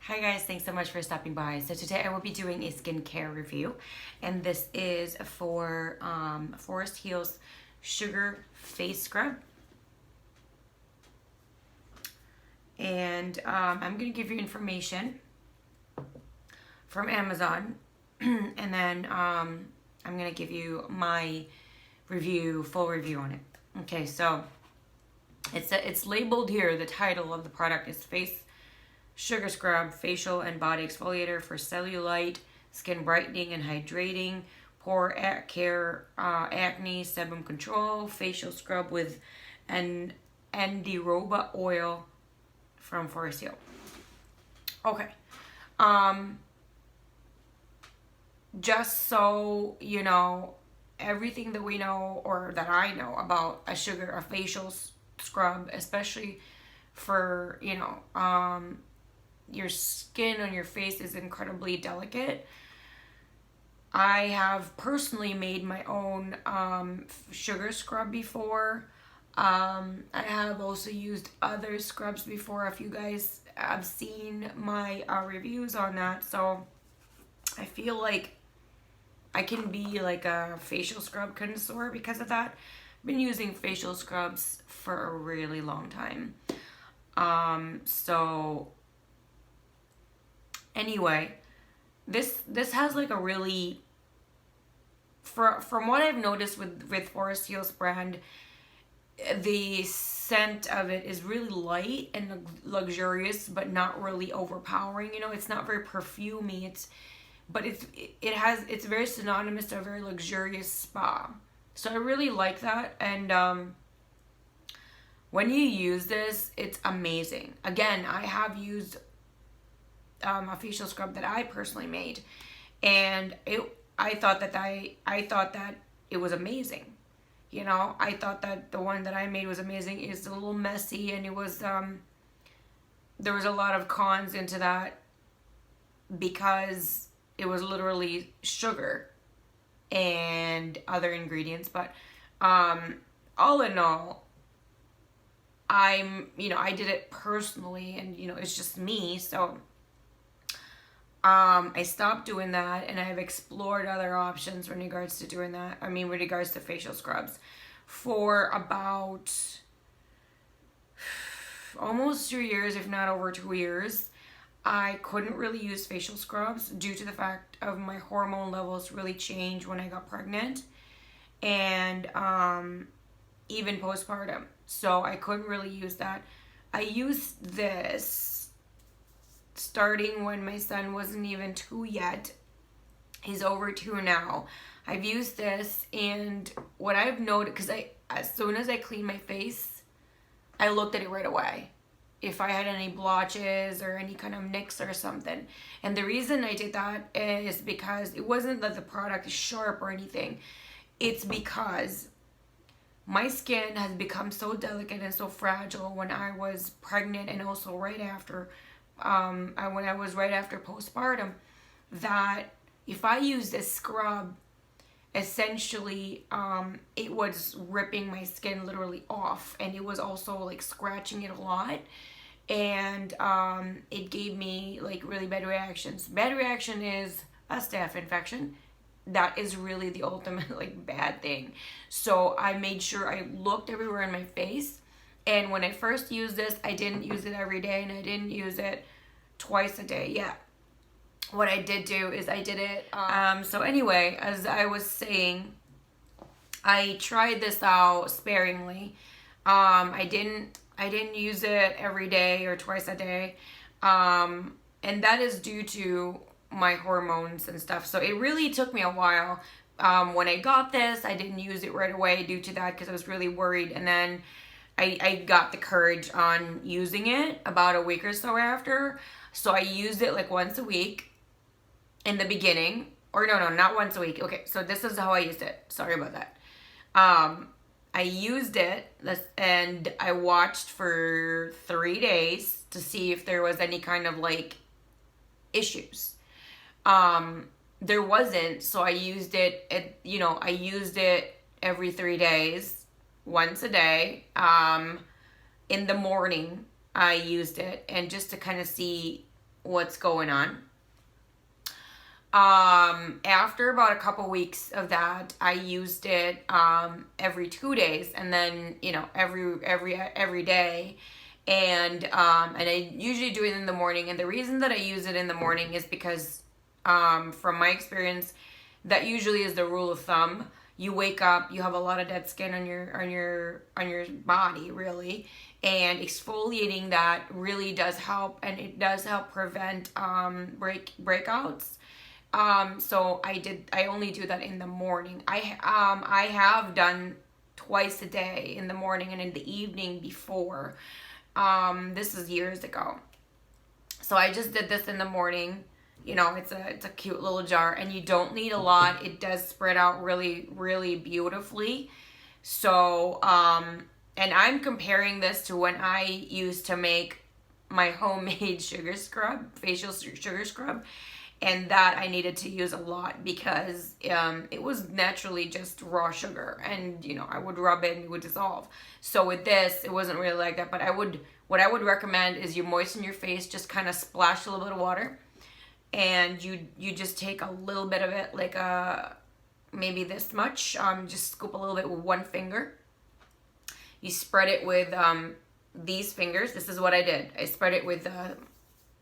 Hi guys, thanks so much for stopping by. So today I will be doing a skincare review, and this is for Forest Hills Sugar Face Scrub. And I'm going to give you information from Amazon, and then I'm going to give you my full review on it. Okay, so it's labeled here. The title of the product is Face Sugar Scrub, Facial and Body Exfoliator for Cellulite, Skin Brightening and Hydrating, Pore Care, Acne, Sebum Control, Facial Scrub with an Andiroba Oil from Forest Hill. Okay. Just so you know, everything that we know, or that I know about a facial scrub, especially for, your skin on your face is incredibly delicate. I have personally made my own sugar scrub before. I have also used other scrubs before. If you guys have seen my reviews on that, so I feel like I can be like a facial scrub connoisseur because of that. I've been using facial scrubs for a really long time. So anyway, this has like a really, from what I've noticed with Forest Hills brand, the scent of it is really light and luxurious, but not really overpowering. It's not very perfumey. It's very synonymous to a very luxurious spa. So I really like that. And when you use this, it's amazing. Again, I have used a facial scrub that I personally made, and I thought that it was amazing. I thought that the one that I made was amazing. It's a little messy, and it was there was a lot of cons into that because it was literally sugar and other ingredients. But all in all, I did it personally, and it's just me. So I stopped doing that, and I've explored other options in regards to doing that. With regards to facial scrubs, for about almost 2 years, if not over 2 years. I couldn't really use facial scrubs due to the fact of my hormone levels really changed when I got pregnant, and even postpartum. So I couldn't really use that. I used this starting when my son wasn't even 2 yet. He's over 2 now. I've used this, and what I've noticed, because as soon as I clean my face, I looked at it right away if I had any blotches or any kind of nicks or something. And the reason I did that is because it wasn't that the product is sharp or anything. It's because my skin has become so delicate and so fragile when I was pregnant, and also right after, when I was right after postpartum, that if I used a scrub, essentially, it was ripping my skin literally off, and it was also like scratching it a lot, and it gave me like really bad reactions. Bad reaction is a staph infection. That is really the ultimate like bad thing. So I made sure I looked everywhere in my face. And when I first used this, I didn't use it every day, and I didn't use it twice a day. Yeah. What I did do is I did it. So anyway, as I was saying, I tried this out sparingly. I didn't use it every day or twice a day. And that is due to my hormones and stuff. So it really took me a while. When I got this, I didn't use it right away due to that, because I was really worried. And then I got the courage on using it about a week or so after. So I used it like once a week in the beginning. Or no, not once a week. Okay, so this is how I used it. Sorry about that. I used it, and I watched for 3 days to see if there was any kind of like issues. There wasn't, so I used it, I used it every 3 days, once a day. In the morning, I used it, and just to kind of see what's going on. After about a couple weeks of that, I used it every 2 days, and then every day, and I usually do it in the morning. And the reason that I use it in the morning is because from my experience, that usually is the rule of thumb. You wake up, you have a lot of dead skin on your body, really, and exfoliating that really does help, and it does help prevent breakouts. So I only do that in the morning. I have done twice a day, in the morning and in the evening before. This is years ago. So I just did this in the morning. It's a cute little jar, and you don't need a lot. It does spread out really, really beautifully. So, and I'm comparing this to when I used to make my homemade facial sugar scrub. And that I needed to use a lot because it was naturally just raw sugar, and I would rub it and it would dissolve. So with this, it wasn't really like that. But what I would recommend is you moisten your face, just kind of splash a little bit of water, and you just take a little bit of it, like maybe this much. Just scoop a little bit with one finger. You spread it with these fingers. This is what I did. I spread it with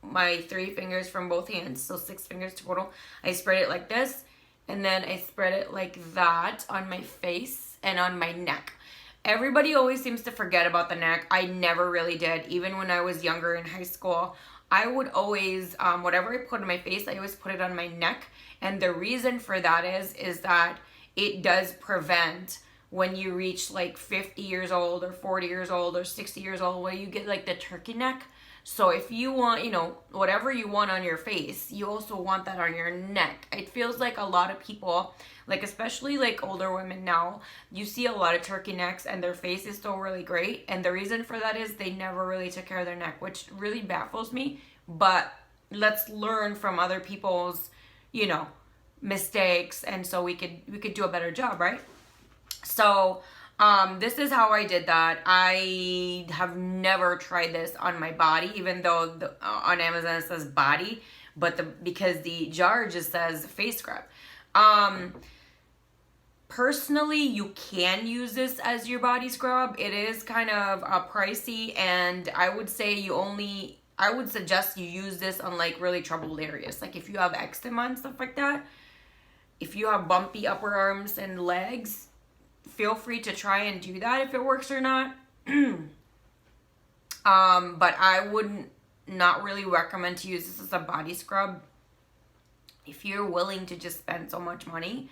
my 3 fingers from both hands, so 6 fingers total. I spread it like this, and then I spread it like that on my face and on my neck. Everybody always seems to forget about the neck. I never really did. Even when I was younger in high school, I would always, whatever I put on my face, I always put it on my neck. And the reason for that is that it does prevent, when you reach like 50 years old or 40 years old or 60 years old, where you get like the turkey neck. So if you want, whatever you want on your face, you also want that on your neck. It feels like a lot of people, like especially like older women now, you see a lot of turkey necks and their face is still really great. And the reason for that is they never really took care of their neck, which really baffles me. But let's learn from other people's, mistakes. And so we could do a better job, right? So this is how I did that. I have never tried this on my body, even though on Amazon it says body, but because the jar just says face scrub. Personally, you can use this as your body scrub. It is kind of pricey, and I would suggest you use this on like really troubled areas. Like if you have eczema and stuff like that, if you have bumpy upper arms and legs, feel free to try and do that if it works or not. But I wouldn't not really recommend to use this as a body scrub. If you're willing to just spend so much money,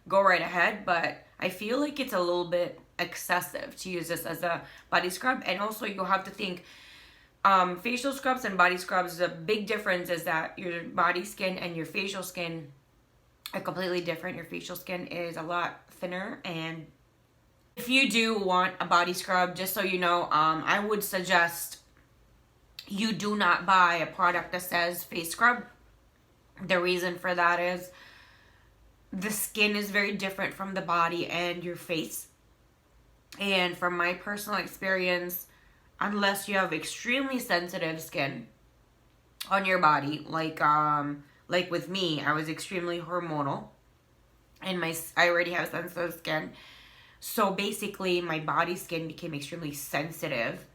go right ahead. But I feel like it's a little bit excessive to use this as a body scrub. And also you have to think, facial scrubs and body scrubs, the big difference is that your body skin and your facial skin are completely different. Your facial skin is a lot thinner, and if you do want a body scrub, just so you know, I would suggest you do not buy a product that says face scrub. The reason for that is the skin is very different from the body and your face. And from my personal experience, unless you have extremely sensitive skin on your body, like with me, I was extremely hormonal, and I already have sensitive skin. So basically, my body skin became extremely sensitive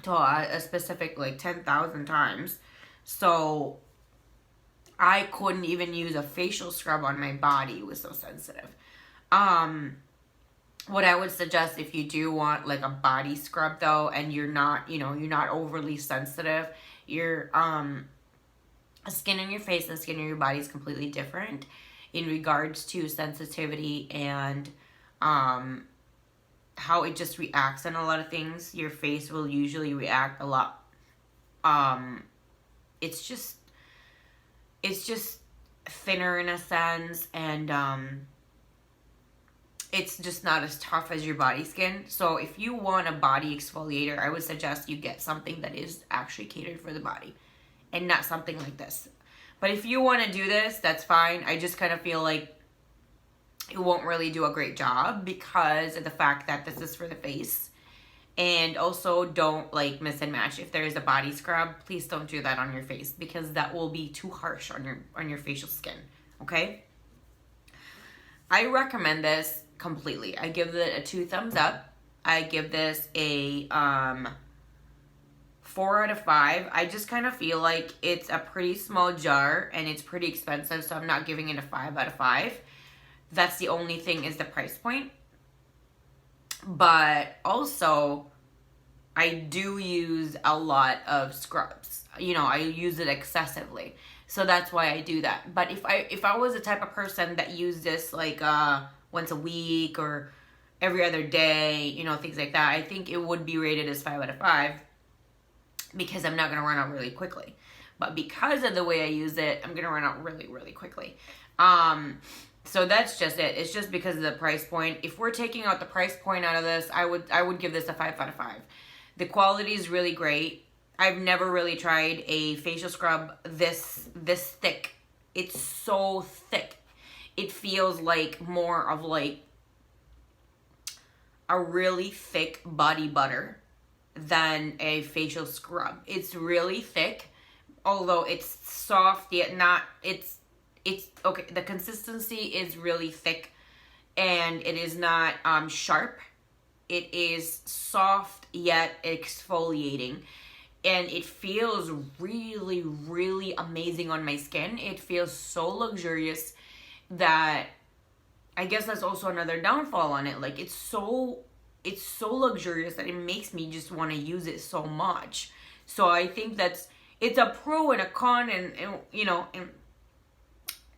to a specific, like 10,000 times. So I couldn't even use a facial scrub on my body. It was so sensitive. What I would suggest, if you do want like a body scrub though, and you're not overly sensitive, your skin on your face and skin on your body is completely different in regards to sensitivity and how it just reacts on a lot of things. Your face will usually react a lot. It's just thinner in a sense, and it's just not as tough as your body skin. So if you want a body exfoliator, I would suggest you get something that is actually catered for the body and not something like this. But if you want to do this, that's fine. I just kind of feel like it won't really do a great job because of the fact that this is for the face. And also don't like mix and match. If there is a body scrub, please don't do that on your face because that will be too harsh on your facial skin. Okay? I recommend this completely. I give it a 2 thumbs up. I give this a 4 out of 5. I just kind of feel like it's a pretty small jar and it's pretty expensive, so I'm not giving it a 5 out of 5. That's the only thing, is the price point. But also, I do use a lot of scrubs. You know, I use it excessively. So that's why I do that. But if I was the type of person that used this like once a week or every other day, you know, things like that, I think it would be rated as 5 out of 5 because I'm not going to run out really quickly. But because of the way I use it, I'm going to run out really, really quickly. So that's just it. It's just because of the price point. If we're taking out the price point out of this, I would give this a 5 out of 5. The quality is really great. I've never really tried a facial scrub this thick. It's so thick. It feels like more of like a really thick body butter than a facial scrub. It's really thick, although it's soft yet not. It's okay. The consistency is really thick, and it is not sharp. It is soft yet exfoliating, and it feels really, really amazing on my skin. It feels so luxurious that I guess that's also another downfall on it. Like it's so luxurious that it makes me just want to use it so much. So I think it's a pro and a con, and you know, and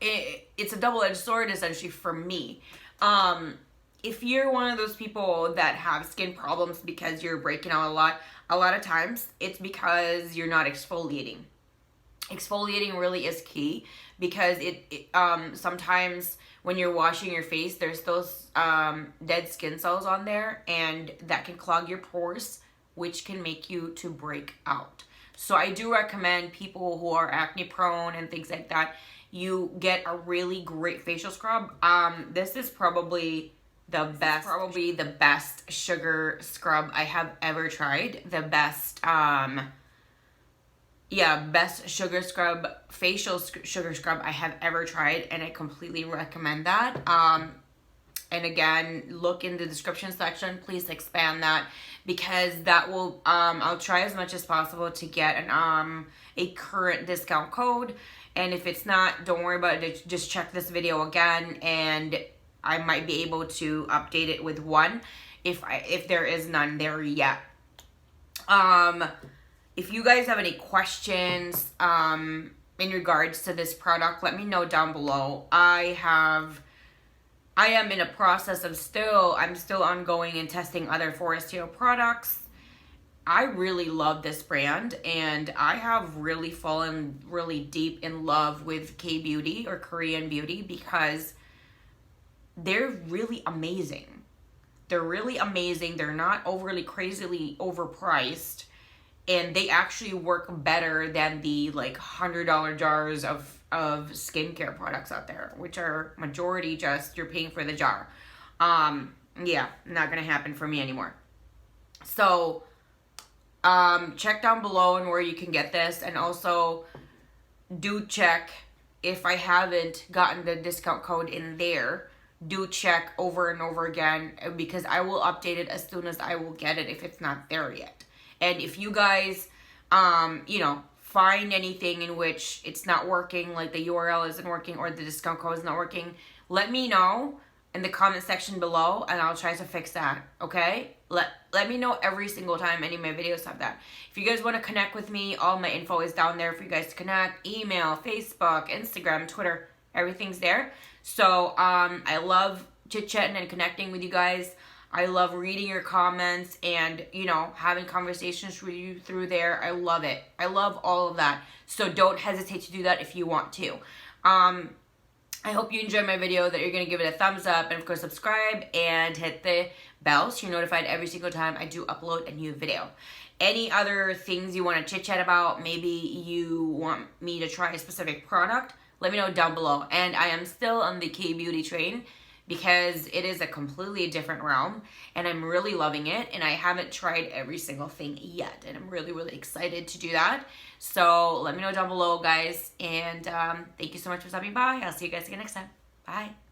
it's a double-edged sword essentially for me. If you're one of those people that have skin problems because you're breaking out a lot of times it's because you're not exfoliating. Exfoliating really is key because it sometimes when you're washing your face, there's those dead skin cells on there, and that can clog your pores, which can make you to break out. So I do recommend people who are acne prone and things like that, you get a really great facial scrub. This is probably the best sugar scrub I have ever tried. The best best sugar scrub, facial sugar scrub I have ever tried, and I completely recommend that. And again, look in the description section, please expand that, because that will, I'll try as much as possible to get a current discount code. And if it's not, don't worry about it, just check this video again, and I might be able to update it with one if there is none there yet. If you guys have any questions in regards to this product, let me know down below. I am in a process of I'm still ongoing and testing other Forastero products. I really love this brand, and I have really fallen really deep in love with K-beauty or Korean beauty because they're really amazing. They're really amazing. They're not overly crazily overpriced, and they actually work better than the like $100 jars of skincare products out there, which are majority just you're paying for the jar. Yeah, not gonna happen for me anymore. So check down below and where you can get this, and also do check if I haven't gotten the discount code in there. Do check over and over again, because I will update it as soon as I will get it if it's not there yet. And if you guys, you know, find anything in which it's not working, like the URL isn't working or the discount code is not working, let me know in the comment section below, and I'll try to fix that, okay? Let me know every single time any of my videos have that. If you guys want to connect with me, all my info is down there for you guys to connect. Email, Facebook, Instagram, Twitter, everything's there. So I love chit-chatting and connecting with you guys. I love reading your comments and, you know, having conversations with you through there. I love it. I love all of that. So don't hesitate to do that if you want to. I hope you enjoyed my video, that you're going to give it a thumbs up, and of course subscribe and hit the bell so you're notified every single time I do upload a new video. Any other things you want to chit-chat about, maybe you want me to try a specific product, let me know down below. And I am still on the K-beauty train, because it is a completely different realm and I'm really loving it, and I haven't tried every single thing yet, and I'm really, really excited to do that. So let me know down below, guys, and thank you so much for stopping by. I'll see you guys again next time. Bye.